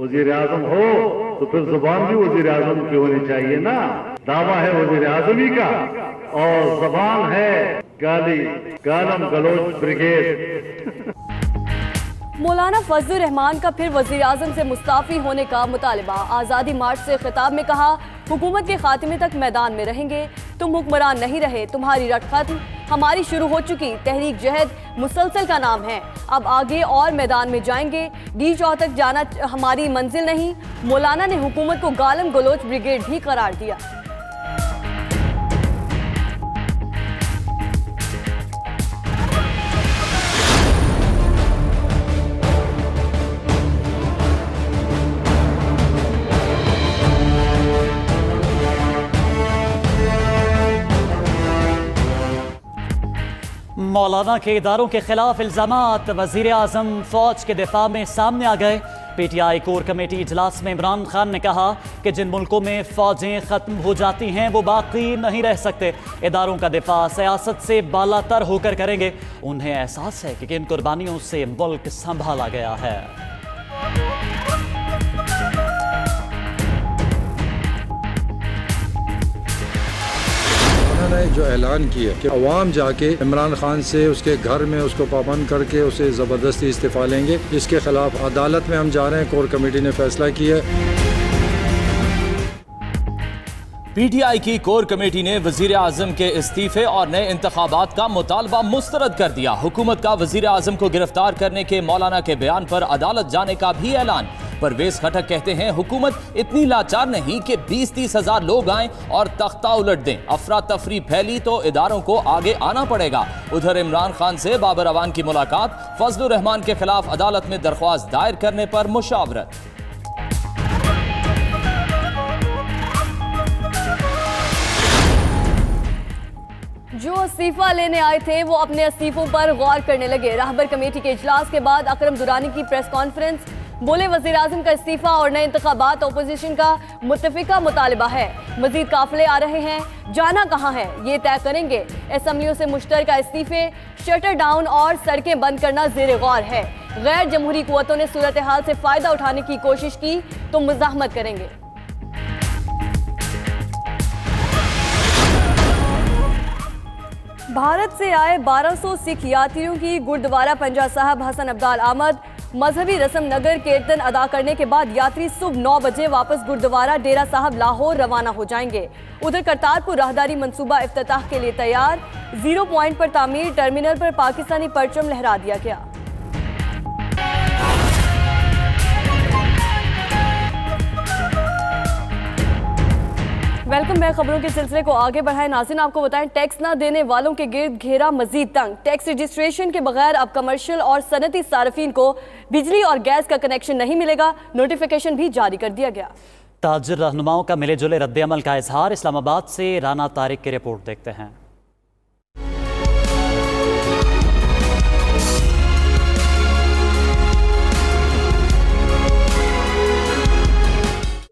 वजीर आजम हो तो फिर जुबान भी वजीर आजम की होनी चाहिए ना। दावा है वजीर आजमी का और जबान है गालम गलोच ब्रिगेड। मौलाना फजलुर रहमान का फिर वजीर आजम से मुस्ताफी होने का मुतालबा। आज़ादी मार्च से खिताब में कहा, हुकूमत के खात्मे तक मैदान में रहेंगे। तुम हुक्मरान नहीं रहे, तुम्हारी रट खत्म, हमारी शुरू हो चुकी तहरीक जहद मुसलसल का नाम है। अब आगे और मैदान में जाएंगे। डी चौ तक जाना हमारी मंजिल नहीं। मौलाना ने हुकूमत को गालम गलोच ब्रिगेड भी करार दिया। मौलाना के इदारों के खिलाफ इल्जामात। वजीर आजम फौज के दिफा में सामने आ गए। पीटीआई कोर कमेटी इजलास में इमरान खान ने कहा कि जिन मुल्कों में फौजें खत्म हो जाती हैं वो बाकी नहीं रह सकते। इदारों का दिफा सियासत से बालातर होकर करेंगे। उन्हें एहसास है कि किन कुर्बानियों से मुल्क संभाला गया है। ने जो ऐलान किया कि अवाम जाके इमरान खान से उसके घर में उसको पाबंद करके उसे ज़बरदस्ती इस्तीफा लेंगे, इसके खिलाफ अदालत में हम जा रहे हैं। कोर कमेटी ने फैसला किया। पीटीआई की कोर कमेटी ने वजीर आजम के इस्तीफे और नए इंतखाबात का मुतालबा मुस्तरद कर दिया। हुकूमत का वजीर आजम को गिरफ्तार करने के मौलाना के बयान पर अदालत जाने का भी ऐलान। परवेज खटक कहते हैं, हुकूमत इतनी लाचार नहीं कि 20-30 हजार लोग आएं और तख्ता उलट दें। अफरा तफरी फैली तो इदारों को आगे आना पड़ेगा। उधर इमरान खान से बाबर अवान की मुलाकात। फजलुर रहमान के खिलाफ अदालत में दरख्वास्त दायर करने पर मुशावरत। जो इस्तीफा लेने आए थे वो अपने इस्तीफों पर गौर करने लगे। राहबर कमेटी के इजलास के बाद अकरम दुरानी की प्रेस कॉन्फ्रेंस। बोले, वजीर आजम का इस्तीफा और नए इंतखाबात अपोजिशन का मुत्तफिका मुतालबा है। मजीद काफिले आ रहे हैं, जाना कहाँ है ये तय करेंगे। असम्बलियों से मुश्तरका इस्तीफे, शटर डाउन और सड़कें बंद करना ज़ेर गौर है। गैर जमहूरी कुव्वतों ने सूरत हाल से फ़ायदा उठाने की कोशिश की तो मुज़ाहमत करेंगे। भारत से आए 1200 सिख यात्रियों की गुरुद्वारा पंजा साहब हसन अब्दाल आमद। मजहबी रस्म नगर कीर्तन अदा करने के बाद यात्री सुबह 9 बजे वापस गुरुद्वारा डेरा साहब लाहौर रवाना हो जाएंगे। उधर करतारपुर राहदारी मंसूबा इफ्तिताह के लिए तैयार। 0 पॉइंट पर तामीर टर्मिनल पर पाकिस्तानी परचम लहरा दिया गया। Welcome back. खबरों के सिलसिले को आगे बढ़ाएं। नाज़रीन, आपको बताएं, टैक्स ना देने वालों के गिर्द घेरा मजीद तंग। टैक्स रजिस्ट्रेशन के बगैर अब कमर्शियल और सनती सार्फिन को बिजली और गैस का कनेक्शन नहीं मिलेगा। नोटिफिकेशन भी जारी कर दिया गया। ताजिर रहनुमाओं का मिले जुले रद्द-ए-अमल का इजहार। इस्लामाबाद से राना तारिक की रिपोर्ट देखते हैं।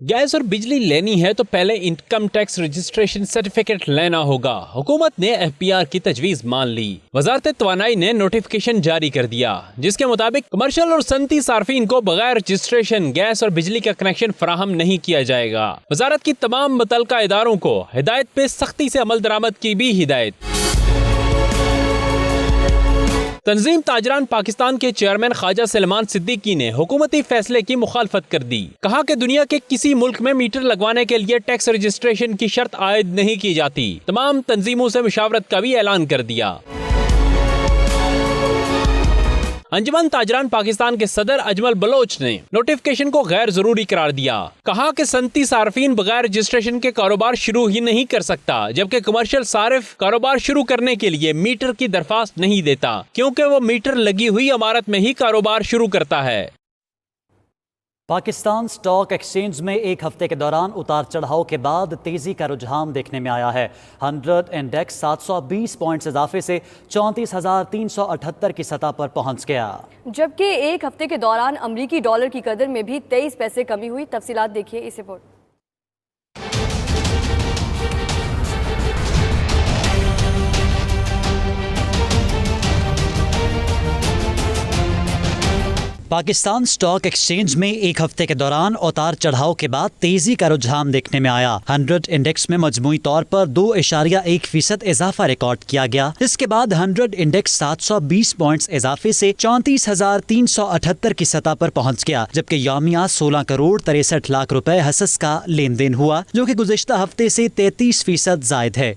गैस और बिजली लेनी है तो पहले इनकम टैक्स रजिस्ट्रेशन सर्टिफिकेट लेना होगा। हुकूमत ने FPR की तजवीज मान ली। वजारत तवानाई ने नोटिफिकेशन जारी कर दिया, जिसके मुताबिक कमर्शियल और सनती सार्फिन को बगैर रजिस्ट्रेशन गैस और बिजली का कनेक्शन फराहम नहीं किया जाएगा। वजारत की तमाम मुतल्लिका इदारों को हिदायत पे सख्ती से अमल दरामद की भी हिदायत। तंजीम ताजरान पाकिस्तान के चेयरमैन ख्वाजा सलमान सिद्दीकी ने हुकूमती फैसले की मुखालफत कर दी। कहा कि दुनिया के किसी मुल्क में मीटर लगवाने के लिए टैक्स रजिस्ट्रेशन की शर्त आयद नहीं की जाती। तमाम तंजीमों से मुशावरत का भी ऐलान कर दिया। अंजुमन ताजरान पाकिस्तान के सदर अजमल बलोच ने नोटिफिकेशन को गैर जरूरी करार दिया। कहा कि सनती सार्फिन बगैर रजिस्ट्रेशन के कारोबार शुरू ही नहीं कर सकता, जबकि कमर्शियल सारिफ कारोबार शुरू करने के लिए मीटर की दरख्वास्त नहीं देता, क्योंकि वो मीटर लगी हुई इमारत में ही कारोबार शुरू करता है। पाकिस्तान स्टॉक एक्सचेंज में एक हफ्ते के दौरान उतार चढ़ाव के बाद तेजी का रुझान देखने में आया है। 100 इंडेक्स 720 पॉइंट्स इजाफे से 34,378 की सतह पर पहुंच गया, जबकि एक हफ्ते के दौरान अमरीकी डॉलर की कदर में भी 23 पैसे कमी हुई। तफसीलात देखिए इस रिपोर्ट। पाकिस्तान स्टॉक एक्सचेंज में एक हफ्ते के दौरान उतार चढ़ाव के बाद तेजी का रुझान देखने में आया। 100 इंडेक्स में मजमूई तौर पर 2.1% इजाफा रिकॉर्ड किया गया। इसके बाद 100 इंडेक्स 720 पॉइंट्स इजाफे से 34,378 की सतह पर पहुंच गया, जबकि यौमिया 16 करोड़ 63 लाख रुपए हसस का लेन देन हुआ, जो कि गुज़िश्ता हफ्ते से 33% जायद है।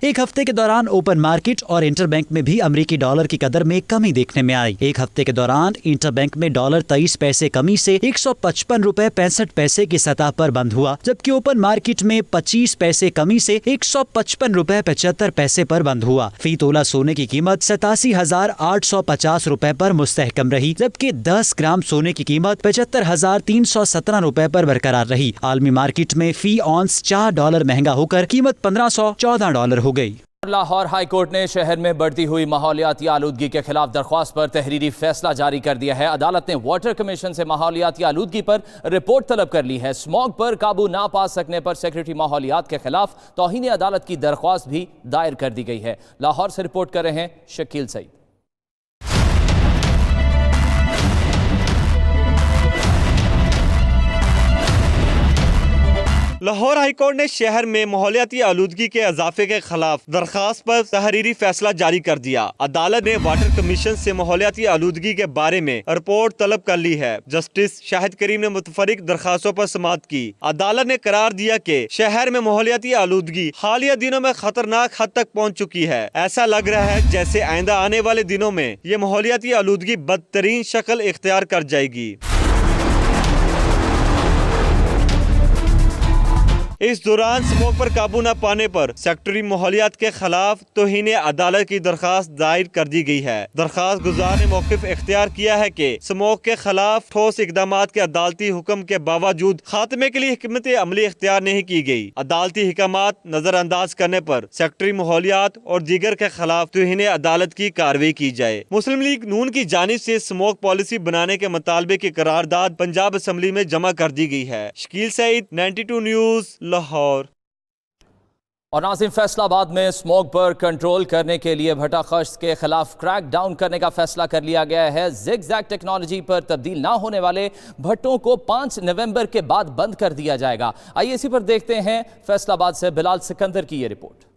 एक हफ्ते के दौरान ओपन मार्केट और इंटरबैंक में भी अमेरिकी डॉलर की कदर में कमी देखने में आई। एक हफ्ते के दौरान इंटरबैंक में डॉलर 23 पैसे कमी से 155 रुपए 65 पैसे की सतह पर बंद हुआ, जबकि ओपन मार्केट में 25 पैसे कमी से 155 रुपए 75 पैसे पर बंद हुआ। फी तोला सोने की कीमत 87,850 रुपए पर मुस्तहकम रही, जबकि 10 ग्राम सोने की कीमत 75,317 रुपए पर बरकरार रही। आलमी मार्केट में फी ऑन्स $4 महंगा होकर कीमत $1,514 हो गई। लाहौर हाई कोर्ट ने शहर में बढ़ती हुई माहौलियाती आलूदगी के खिलाफ दरख्वास्त पर तहरीरी फैसला जारी कर दिया है। अदालत ने वाटर कमीशन से माहौलियाती आलूदगी पर रिपोर्ट तलब कर ली है। स्मॉग पर काबू ना पा सकने पर सेक्रेटरी माहौलियात के खिलाफ तौहीन अदालत की दरख्वास्त भी दायर कर दी गई है। लाहौर से रिपोर्ट कर रहे हैं शकील सईद। लाहौर हाईकोर्ट ने शहर में माहौलियाती आलूदगी के इजाफे के खिलाफ दरखास्त पर तहरीरी फैसला जारी कर दिया। अदालत ने वाटर कमीशन से माहौलियाती आलूदगी के बारे में रिपोर्ट तलब कर ली है। जस्टिस शाहिद करीम ने मुतफरिक दरखास्तों पर समाअत की। अदालत ने करार दिया कि शहर में माहौलियाती आलूदगी हालिया दिनों में खतरनाक हद तक पहुँच चुकी है। ऐसा लग रहा है जैसे आइंदा आने वाले दिनों में ये माहौलियाती आलूदगी बदतरीन शक्ल इख्तियार कर जाएगी। इस दौरान स्मोक पर काबू न पाने पर सेक्रेटरी माहौलियात के खिलाफ तौहीन अदालत की दरखास्त दायर कर दी गई है। दरखास्त गुजार ने मौक़िफ़ इख्तियार किया है कि स्मोक के खिलाफ ठोस इक़दामात के अदालती हुक्म के बावजूद खात्मे के लिए हिकमत अमली इख्तियार नहीं की गई। अदालती हिकमात नजरअंदाज करने पर सेक्रेटरी माहौलियात और दीगर के खिलाफ तौहीन अदालत की कार्रवाई की जाए। मुस्लिम लीग नून की जानिब से स्मोक पॉलिसी बनाने के मुतालबे की करारदाद पंजाब असम्बली में जमा कर दी गई है। शकील सईद, 92 न्यूज़, लाहौर। और नाज़रीन, फैसलाबाद में स्मोक पर कंट्रोल करने के लिए भट्टा खश्त के खिलाफ क्रैक डाउन करने का फैसला कर लिया गया है। ज़िगज़ैग टेक्नोलॉजी पर तब्दील ना होने वाले भट्टों को 5 नवंबर के बाद बंद कर दिया जाएगा। आइए इसी पर देखते हैं फैसलाबाद से बिलाल सिकंदर की ये रिपोर्ट।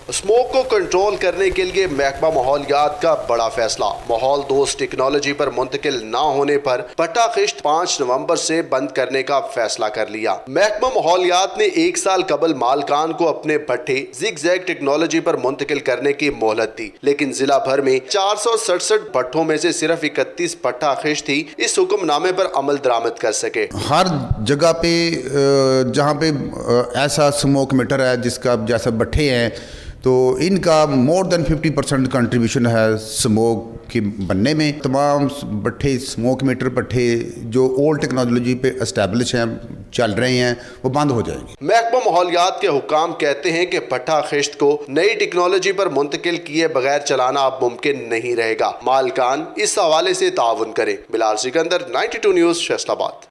स्मोक को कंट्रोल करने के लिए महकमा माहौलियात का बड़ा फैसला। माहौल दोस्त टेक्नोलॉजी पर मुंतकिल ना होने पर भट्टा खिश्त 5 नवंबर से बंद करने का फैसला कर लिया। महकमा माहौलियात ने 1 साल कबल मालकान को अपने भट्टे ज़िगज़ैग टेक्नोलॉजी पर मुंतकिल करने की मोहलत दी, लेकिन जिला भर में 467 भट्टों में से सिर्फ 31 भट्टा खिश्त ही इस हुक्मनामे पर अमल दरामद कर सके। हर जगह पे जहाँ पे ऐसा स्मोक मीटर है जिसका जैसे भट्टे हैं, तो इनका मोर देन 50% कंट्रीब्यूशन है स्मोक के बनने में। तमाम भट्टे स्मोक मीटर भट्टे जो ओल्ड टेक्नोलॉजी पे एस्टैब्लिश हैं, चल रहे हैं, वो बंद हो जाएंगे। महकमा माहौलियात के हुकाम कहते हैं कि भट्टा खिश्त को नई टेक्नोलॉजी पर मुंतकिल किए बगैर चलाना अब मुमकिन नहीं रहेगा। मालकान इस हवाले से ताउन करें। बिलाल सिकंदर, 92 न्यूज़, फैसलाबाद।